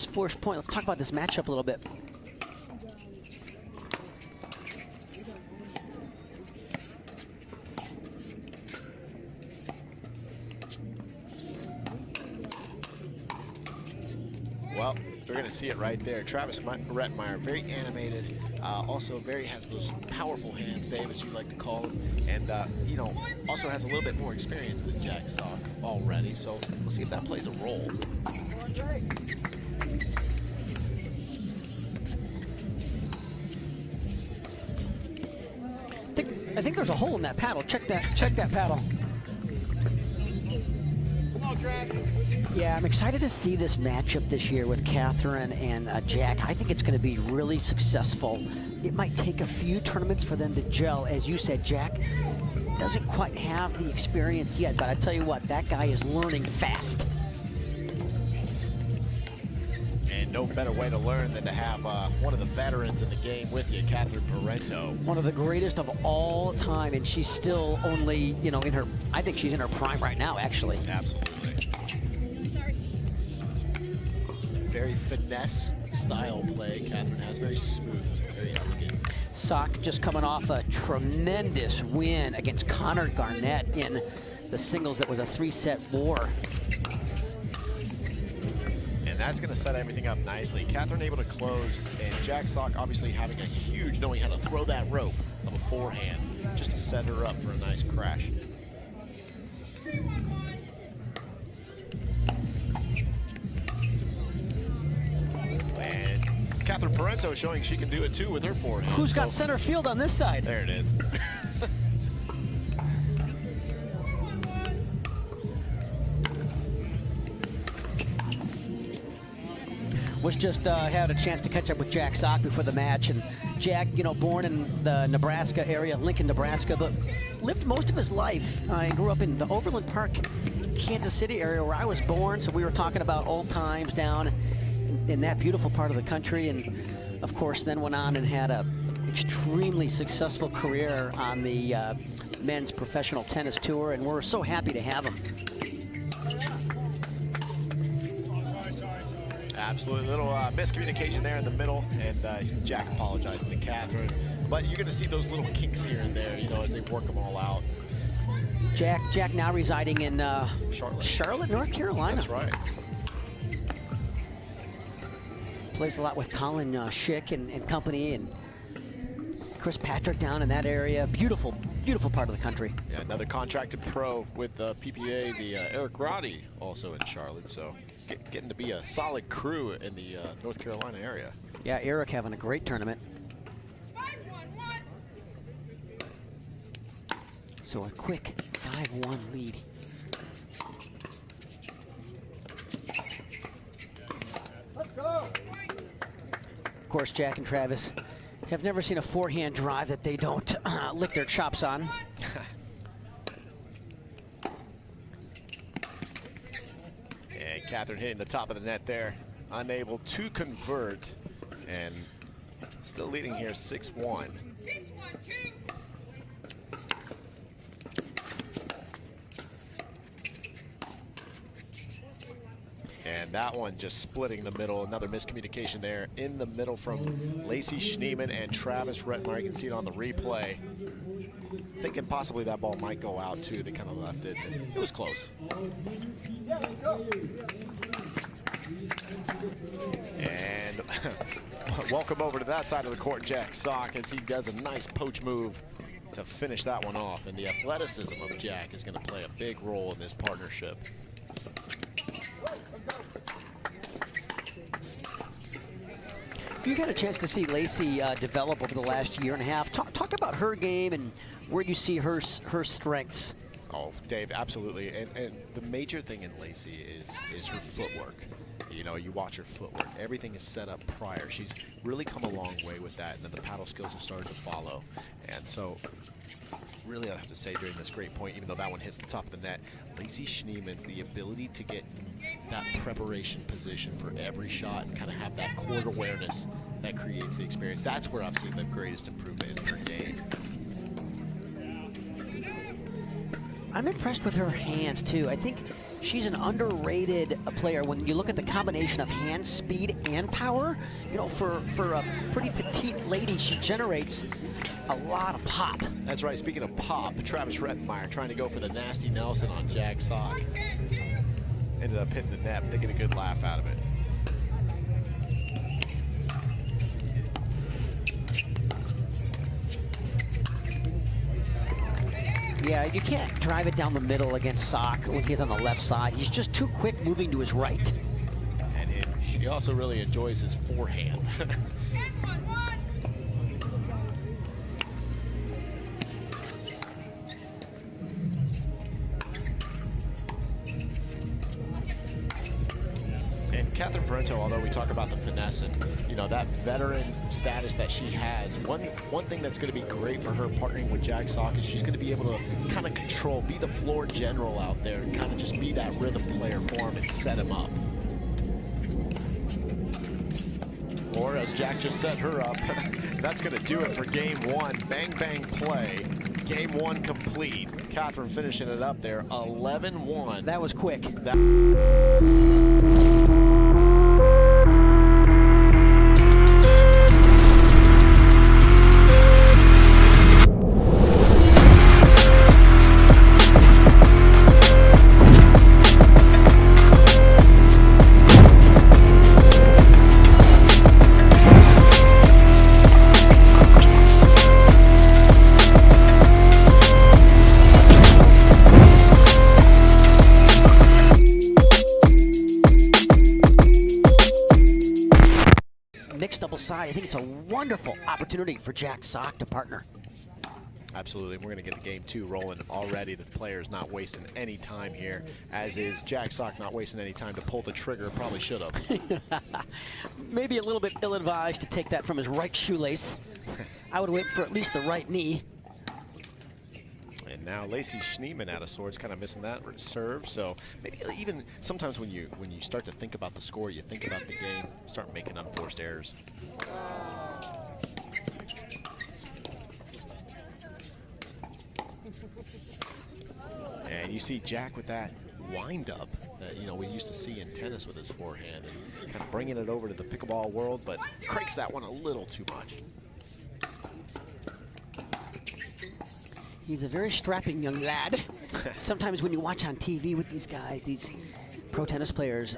first point. Let's talk about this matchup a little bit. Well, we're going to see it right there. Travis Rettenmaier, very animated, also has those powerful hands, Dave, as you like to call them, and you know, also has a little bit more experience than Jack Sock already. So we'll see if that plays a role. I think there's a hole in that paddle. Check that paddle. Yeah, I'm excited to see this matchup this year with Catherine and Jack. I think it's going to be really successful. It might take a few tournaments for them to gel. As you said, Jack doesn't quite have the experience yet, but I tell you what, that guy is learning fast. And no better way to learn than to have one of the veterans in the game with you, Catherine Parenteau. One of the greatest of all time, and she's still only, you know, in her, I think she's in her prime right now, actually. Absolutely. Very finesse style play Catherine has, very smooth, very elegant. Sock just coming off a tremendous win against Connor Garnett in the singles that was a 3-set war. And that's going to set everything up nicely. Catherine able to close, and Jack Sock obviously having a huge, knowing how to throw that rope of a forehand just to set her up for a nice crash. Catherine Parenteau showing she can do it too with her forehand. Who's got center field on this side? There it is. Was just had a chance to catch up with Jack Sock before the match, and Jack, you know, born in the Nebraska area, Lincoln, Nebraska, but lived most of his life. He grew up in the Overland Park, Kansas City area where I was born, so we were talking about old times down in that beautiful part of the country, and of course then went on and had a extremely successful career on the men's professional tennis tour, and we're so happy to have him. Absolutely, little miscommunication there in the middle, and Jack apologizing to Catherine, but you're going to see those little kinks here and there, you know, as they work them all out. Jack now residing in Charlotte, North Carolina. That's right. Plays a lot with Colin Schick and company, and Chris Patrick down in that area. Beautiful, beautiful part of the country. Yeah, another contracted pro with PPA, the Eric Roddy, also in Charlotte. So getting to be a solid crew in the North Carolina area. Yeah, Eric having a great tournament. So a quick 5-1 lead. Let's go. Of course, Jack and Travis have never seen a forehand drive that they don't lick their chops on. And Catherine hitting the top of the net there, unable to convert, and still leading here 6-1. And that one just splitting the middle. Another miscommunication there in the middle from Lacy Schneemann and Travis Rettenmaier. You can see it on the replay. Thinking possibly that ball might go out too. They kind of left it. It was close. And welcome over to that side of the court, Jack Sock, as he does a nice poach move to finish that one off. And the athleticism of Jack is going to play a big role in this partnership. You had a chance to see Lacy develop over the last year and a half. Talk about her game and where you see her strengths. Oh, Dave, absolutely. And the major thing in Lacy is her footwork. You know, you watch her footwork. Everything is set up prior. She's really come a long way with that, and then the paddle skills have started to follow. And so, really, I have to say during this great point, even though that one hits the top of the net, Lacy Schneemann's the ability to get that preparation position for every shot and kind of have that court awareness that creates the experience. That's where I've seen the greatest improvement in her game. I'm impressed with her hands too. I think she's an underrated player when you look at the combination of hand speed and power. You know, for a pretty petite lady, she generates a lot of pop. That's right. Speaking of pop, Travis Rettenmaier trying to go for the nasty Nelson on Jag Sock. Ended up hitting the net, but they get a good laugh out of it. Yeah, you can't drive it down the middle against Sock when he's on the left side. He's just too quick moving to his right. And he also really enjoys his forehand. And Catherine Parenteau, although we talk about the finesse and, you know, that veteran status that she has, one thing that's going to be great for her partnering with Jag Sock is she's going to be able to kind of control, be the floor general out there and kind of just be that rhythm player for him and set him up. Or as Jack just set her up, that's going to do it for game one. Bang, bang play. Game one complete. Catherine finishing it up there, 11-1. That was quick. Mixed double side, I think it's a wonderful opportunity for Jag Sock to partner. Absolutely. We're going to get the game two rolling already. The player's not wasting any time here, as is Jag Sock not wasting any time to pull the trigger. Probably should have. Maybe a little bit ill-advised to take that from his right shoelace. I would wait for at least the right knee. And now Lacy Schneemann out of sorts, kind of missing that serve. So maybe even sometimes when you start to think about the score, you think about the game, start making unforced errors. And you see Jack with that wind-up that, you know, we used to see in tennis with his forehand, and kind of bringing it over to the pickleball world, but cranks that one a little too much. He's a very strapping young lad. Sometimes when you watch on TV with these guys, these pro tennis players,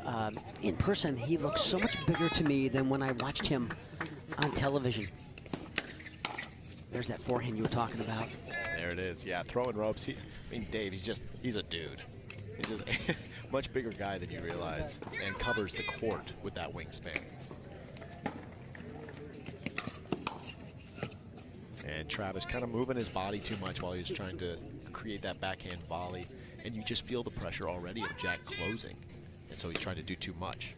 in person, he looks so much bigger to me than when I watched him on television. There's that forehand you were talking about. There it is. Yeah, throwing ropes. I mean, Dave, he's a dude. He's just a much bigger guy than you realize, and covers the court with that wingspan. And Travis kind of moving his body too much while he's trying to create that backhand volley. And you just feel the pressure already of Jack closing. And so he's trying to do too much.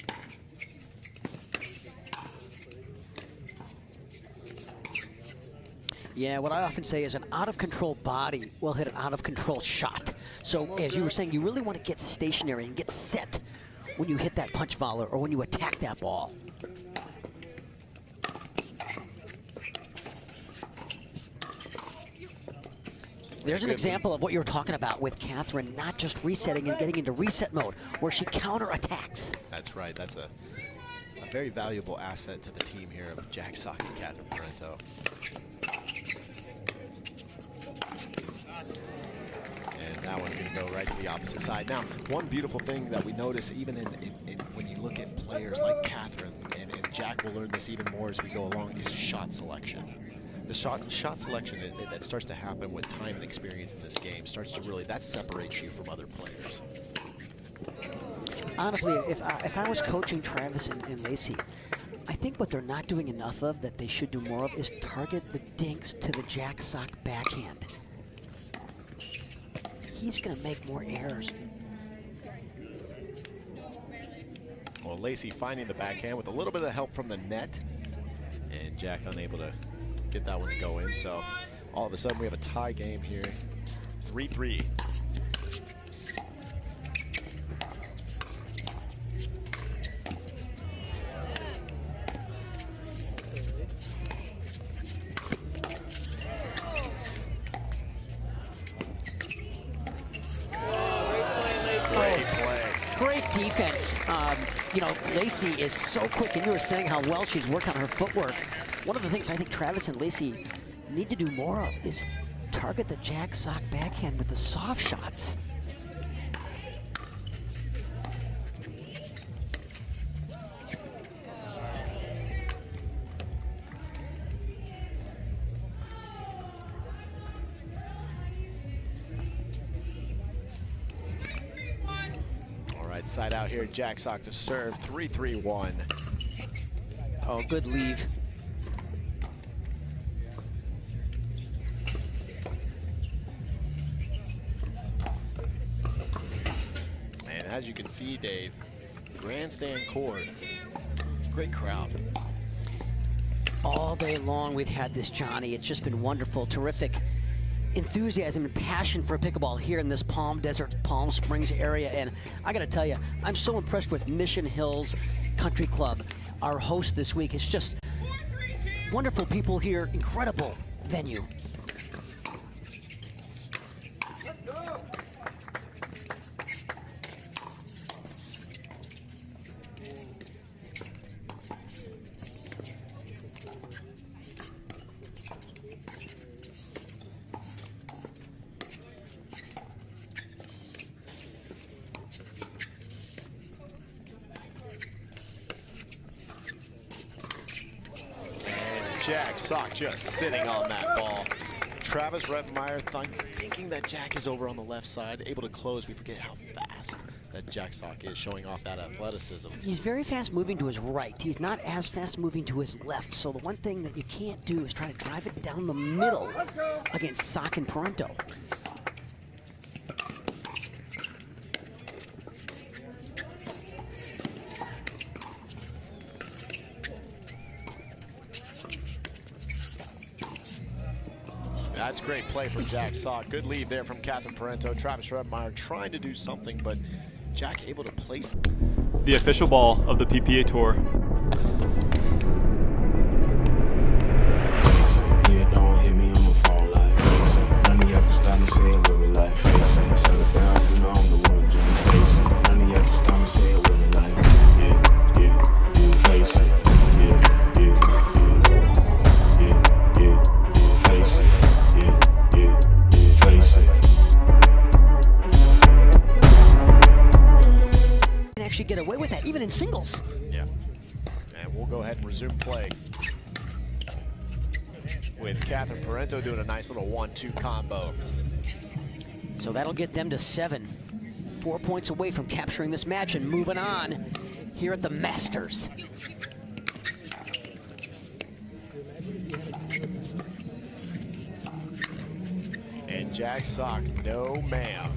Yeah, what I often say is an out-of-control body will hit an out-of-control shot. So as you were saying, you really want to get stationary and get set when you hit that punch volley or when you attack that ball. There's an example of what you were talking about with Catherine, not just resetting and getting into reset mode, where she counterattacks. That's right. That's a very valuable asset to the team here of Jag Sock and Catherine Parenteau. And that one's going to go right to the opposite side. Now, one beautiful thing that we notice even when you look at players like Catherine, and Jack will learn this even more as we go along, is shot selection. The shot selection that starts to happen with time and experience in this game starts to really, that separates you from other players. Honestly, if I was coaching Travis and Lacy, I think what they're not doing enough of that they should do more of is target the dinks to the Jag Sock backhand. He's going to make more errors. Well, Lacy finding the backhand with a little bit of help from the net, and Jack unable to get that one to go in. So all of a sudden we have a tie game here, 3-3. Great play. You know, Lacy is so quick, and you were saying how well she's worked on her footwork. One of the things I think Travis and Lacy need to do more of is target the jack sock backhand with the soft shots. Side out here, jack sock to serve, 3-3-1. Oh, good leave. And as you can see, Dave, grandstand court, great crowd. All day long we've had this, Johnny. It's just been wonderful, terrific enthusiasm and passion for pickleball here in this Palm Desert, Palm Springs area. And I gotta tell you, I'm so impressed with Mission Hills Country Club. Our host this week is just wonderful people here, incredible venue. Jack sock just sitting on that ball. Travis Rettenmaier thinking that Jack is over on the left side, able to close. We forget how fast that jack sock is, showing off that athleticism. He's very fast moving to his right. He's not as fast moving to his left. So the one thing that you can't do is try to drive it down the middle against Sock and Parenteau. That's great play from Jack Sock. Good lead there from Catherine Parenteau. Travis Rettenmaier trying to do something, but Jack able to place. The official ball of the PPA Tour. Yeah, don't hit me, I'ma fall like face it. None of y'all can stop me saying what we like face it. Shut it down, you know I'm the one doing face it. None of y'all can stop me saying what we like. Yeah, face it. Face it. Face it. Can actually get away with that, even in singles. Yeah. And we'll go ahead and resume play with Catherine Parenteau doing a nice little 1-2 combo. So that'll get them to 7. 4 points away from capturing this match and moving on here at the Masters. And Jack Sock, no ma'am,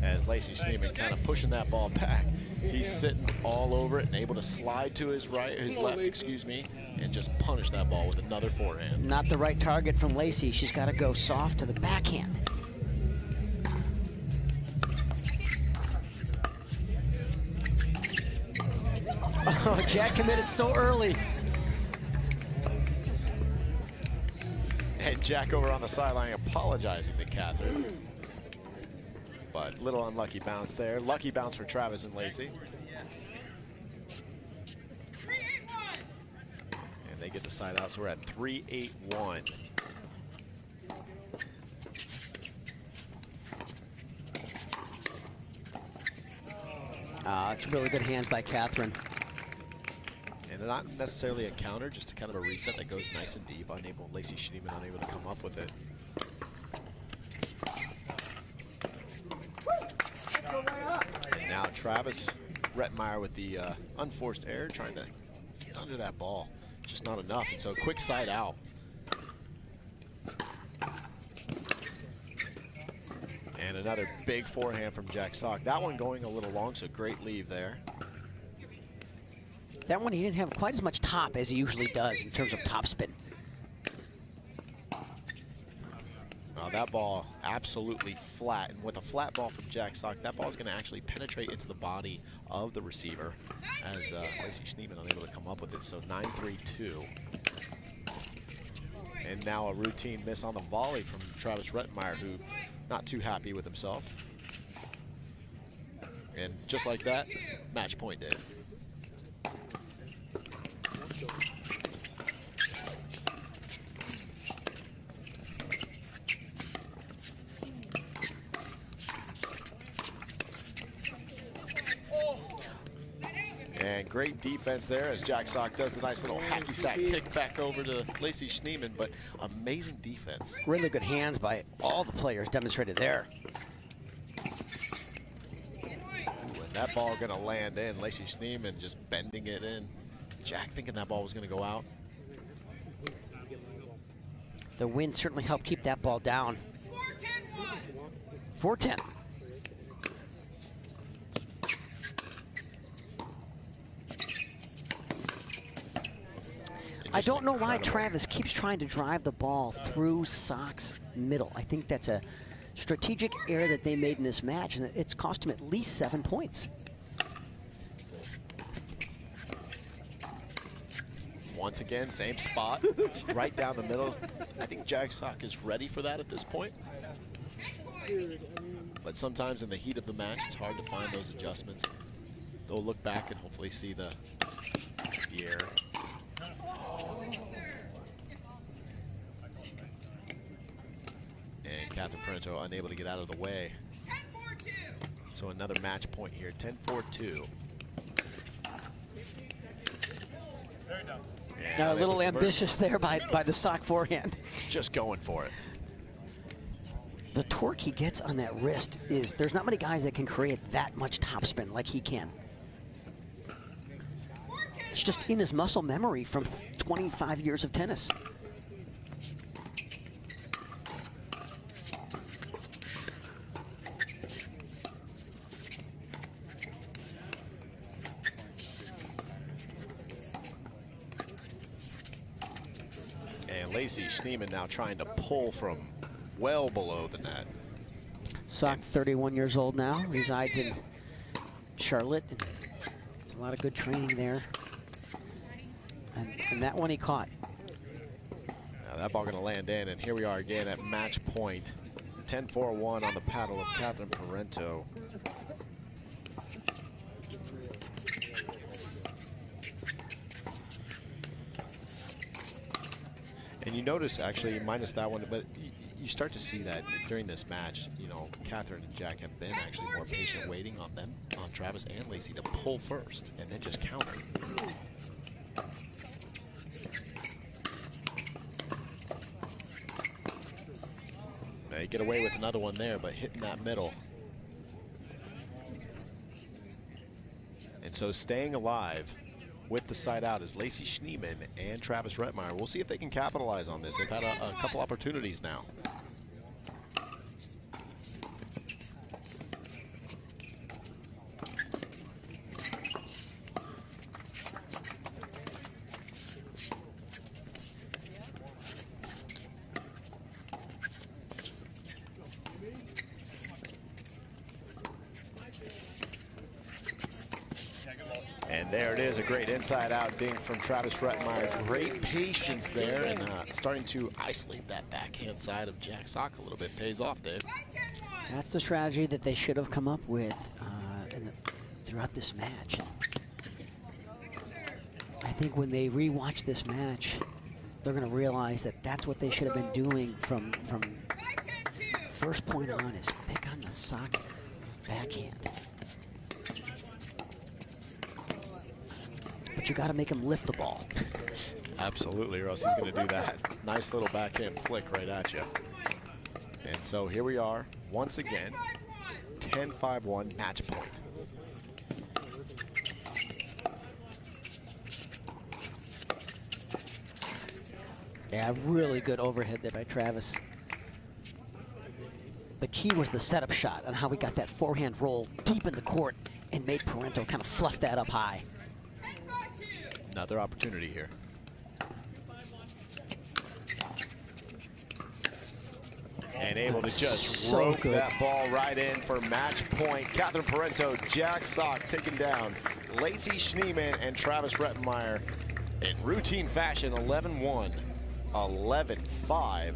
as Lacy Schneemann kind of pushing that ball back. He's sitting all over it and able to slide to his right, his left, excuse me, and just punish that ball with another forehand. Not the right target from Lacy. She's got to go soft to the backhand. Oh, Jack committed so early. And Jack over on the sideline apologizing to Catherine. But little unlucky bounce there. Lucky bounce for Travis and Lacy. And they get the side out, so we're at 3-8-1. It's really good hands by Catherine. And they're not necessarily a counter, just a kind of a reset that goes nice and deep. Lacy Schneemann unable to come up with it. And now Travis Rettenmaier with the unforced error, trying to get under that ball. Just not enough, and so quick side out. And another big forehand from Jack Sock. That one going a little long, so great leave there. That one he didn't have quite as much top as he usually does in terms of topspin. Now that ball absolutely flat, and with a flat ball from Jack Sock, that ball is going to actually penetrate into the body of the receiver as Lacy Schneemann unable to come up with it, so 9-3-2. And now a routine miss on the volley from Travis Rettenmaier, who not too happy with himself. And just like that, match point, Dave. And great defense there as Jack Sock does the nice little hacky sack kick back over to Lacy Schneemann, but amazing defense. Really good hands by all the players demonstrated there. And that ball gonna land in. Lacy Schneemann just bending it in. Jack thinking that ball was gonna go out. The wind certainly helped keep that ball down. 4-10. I don't know why Travis keeps trying to drive the ball through Sock's middle. I think that's a strategic error that they made in this match, and it's cost him at least 7 points. Once again, same spot, right down the middle. I think Jack Sock is ready for that at this point. But sometimes in the heat of the match, it's hard to find those adjustments. They'll look back and hopefully see the error. And Catherine Parenteau unable to get out of the way. So another match point here, 10-4-2. Now a little ambitious there by the Sock forehand. Just going for it. The torque he gets on that wrist is, there's not many guys that can create that much topspin like he can. It's just in his muscle memory from 25 years of tennis. And Lacy Schneemann now trying to pull from well below the net. Sock, 31 years old now, resides in Charlotte. It's a lot of good training there. And that one he caught. Now that ball gonna land in, and here we are again at match point. 10-4-1 on the paddle of Catherine Parenteau. And you notice, actually, minus that one, but you start to see that during this match, you know, Catherine and Jack have been actually more patient waiting on them, on Travis and Lacy, to pull first and then just counter. Now you get away with another one there, but hitting that middle. And so staying alive with the side out is Lacy Schneemann and Travis Rettenmaier. We'll see if they can capitalize on this. They've had a couple opportunities now. And there it is, a great inside-out dink from Travis Rettenmaier. Great patience there, and starting to isolate that backhand side of Jack Sock a little bit. Pays off, Dave. That's the strategy that they should have come up with throughout this match. I think when they rewatch this match, they're going to realize that that's what they should have been doing from first point on, is pick on the Sock backhand. But you got to make him lift the ball. Absolutely, or else he's going to do that. Nice little backhand flick right at you. And so here we are, once again, 10-5-1 match point. Yeah, really good overhead there by Travis. The key was the setup shot on how we got that forehand roll deep in the court and made Parenteau kind of fluff that up high. Another opportunity here. And able to just rope that ball right in for match point. Catherine Parenteau, Jack Sock taking down Lacy Schneemann and Travis Rettenmaier in routine fashion, 11-1, 11-5.